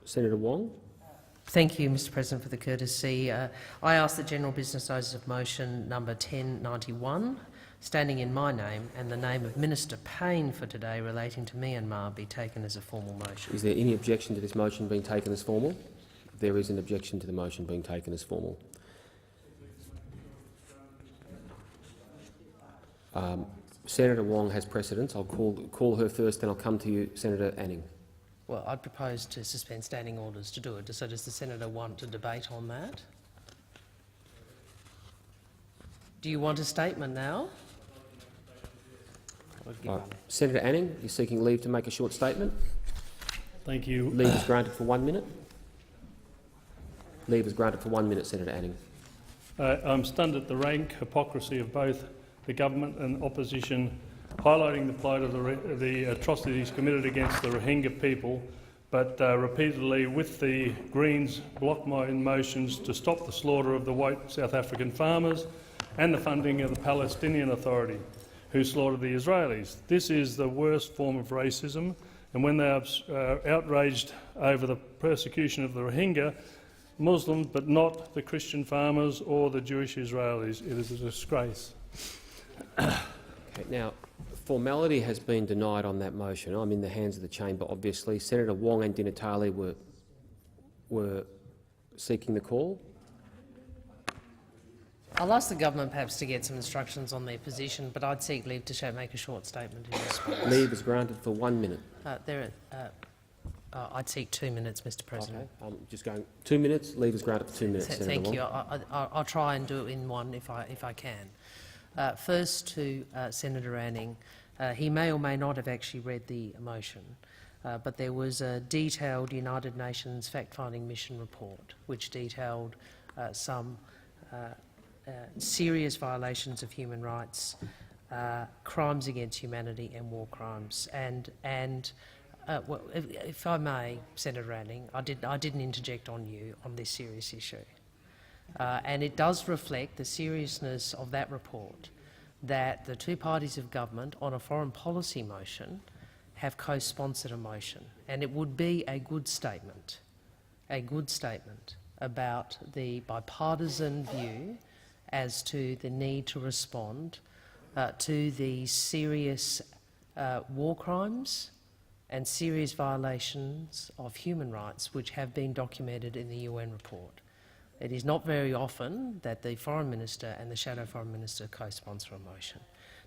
Senator Wong. Thank you, Mr President, for the courtesy. I ask that general business notice of motion number 1091, standing in my name and the name of Minister Payne for today relating to Myanmar, be taken as a formal motion. Is there any objection to this motion being taken as formal? There is an objection to the motion being taken as formal. Senator Wong has precedence. I'll call her first, then I'll come to you, Senator Anning. Well, I'd propose to suspend standing orders to do it. So does the senator want to debate on that? Do you want a statement now? Senator Anning, you're seeking leave to make a short statement. Thank you. Leave is granted for 1 minute. Leave is granted for 1 minute, Senator Anning. I'm stunned at the rank hypocrisy of both the government and opposition, highlighting the plight of the atrocities committed against the Rohingya people, but repeatedly with the Greens block my motions to stop the slaughter of the white South African farmers and the funding of the Palestinian Authority, who slaughtered the Israelis. This is the worst form of racism, and when they are outraged over the persecution of the Rohingya Muslims, but not the Christian farmers or the Jewish Israelis, it is a disgrace. Okay, now, formality has been denied on that motion. I'm in the hands of the chamber, obviously. Senator Wong and Di Natale were seeking the call. I'll ask the government perhaps to get some instructions on their position, but I'd seek leave to make a short statement in response. Leave is granted for 1 minute. I'd seek 2 minutes, Mr President. Okay, I'm just going 2 minutes. Leave is granted for 2 minutes. Senator Thank Wong. you. I'll try and do it in one if I can. First to Senator Anning. He may or may not have actually read the motion, but there was a detailed United Nations fact-finding mission report which detailed some serious violations of human rights, crimes against humanity and war crimes. Well, if I may, Senator Anning, I didn't interject on you on this serious issue. And it does reflect the seriousness of that report that the two parties of government on a foreign policy motion have co-sponsored a motion. And it would be a good statement about the bipartisan view as to the need to respond to the serious war crimes and serious violations of human rights which have been documented in the UN report. It is not very often that the Foreign Minister and the Shadow Foreign Minister co-sponsor a motion.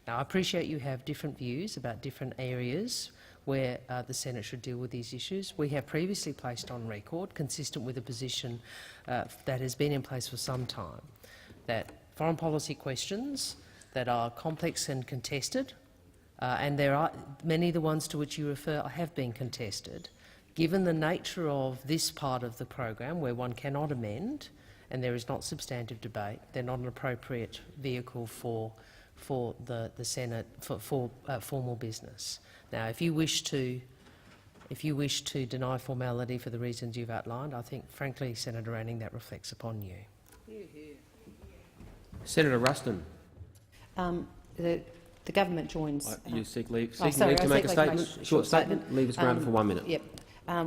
Now, I appreciate you have different views about different areas where the Senate should deal with these issues. We have previously placed on record, consistent with a position that has been in place for some time, that foreign policy questions that are complex and contested, and there are many of the ones to which you refer have been contested, given the nature of this part of the program where one cannot amend and there is not substantive debate, they're not an appropriate vehicle for the Senate for formal business. Now, if you wish to deny formality for the reasons you've outlined, I think, frankly, Senator Anning, that reflects upon you. Senator Ruston. The government joins. You seek leave. Seeking leave to make a statement. Short statement. Leave is granted for 1 minute. Yep.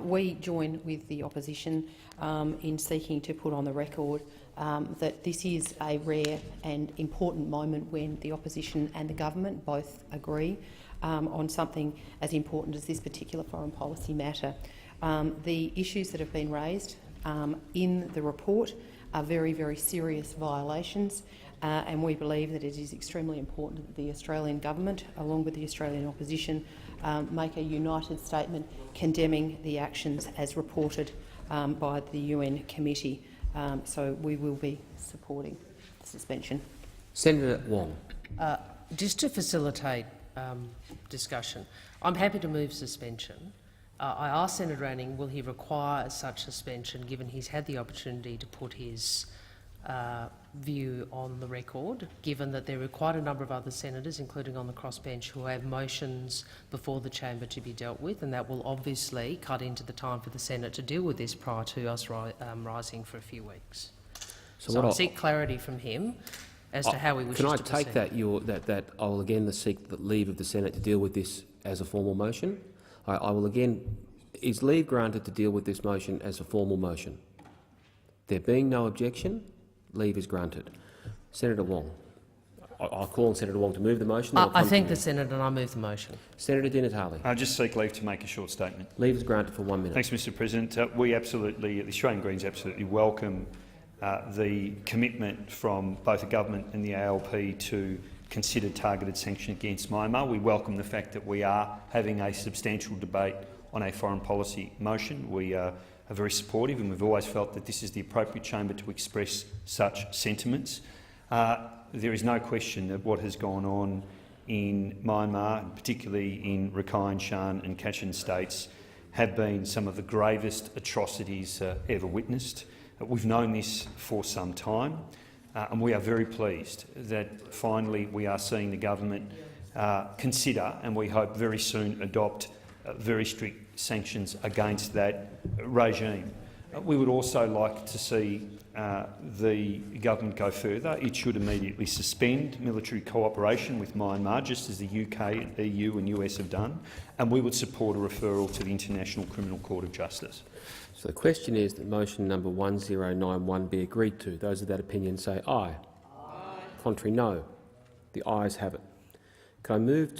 We join with the opposition in seeking to put on the record that this is a rare and important moment when the opposition and the government both agree on something as important as this particular foreign policy matter. The issues that have been raised in the report are very, very serious violations, and we believe that it is extremely important that the Australian government, along with the Australian opposition, make a united statement condemning the actions as reported by the UN committee. So we will be supporting the suspension. Senator Wong. Just to facilitate discussion, I'm happy to move suspension. I asked Senator Anning, will he require such suspension, given he's had the opportunity to put his view on the record, given that there are quite a number of other senators, including on the crossbench, who have motions before the chamber to be dealt with, and that will obviously cut into the time for the Senate to deal with this prior to us rising for a few weeks. So I'll seek clarity from him as to how we wish to proceed. Can I take that I will again seek the leave of the Senate to deal with this as a formal motion? I will again Is leave granted to deal with this motion as a formal motion? There being no objection, leave is granted. Senator Wong. I'll call on Senator Wong to move the motion. I thank the Senator and I move the motion. Senator Di Natale. I just seek leave to make a short statement. Leave is granted for 1 minute. Thanks, Mr President. We absolutely, the Australian Greens absolutely welcome the commitment from both the government and the ALP to consider targeted sanction against Myanmar. We welcome the fact that we are having a substantial debate on a foreign policy motion. We are very supportive, and we've always felt that this is the appropriate chamber to express such sentiments. There is no question that what has gone on in Myanmar, particularly in Rakhine, Shan and Kachin states, have been some of the gravest atrocities ever witnessed. We've known this for some time, and we are very pleased that finally we are seeing the government consider, and we hope very soon adopt, very strict sanctions against that regime. We would also like to see the government go further. It should immediately suspend military cooperation with Myanmar, just as the UK, EU and US have done, and we would support a referral to the International Criminal Court of Justice. So the question is that motion number 1091 be agreed to. Those of that opinion say aye. Aye. Contrary, no. The ayes have it. Can I move to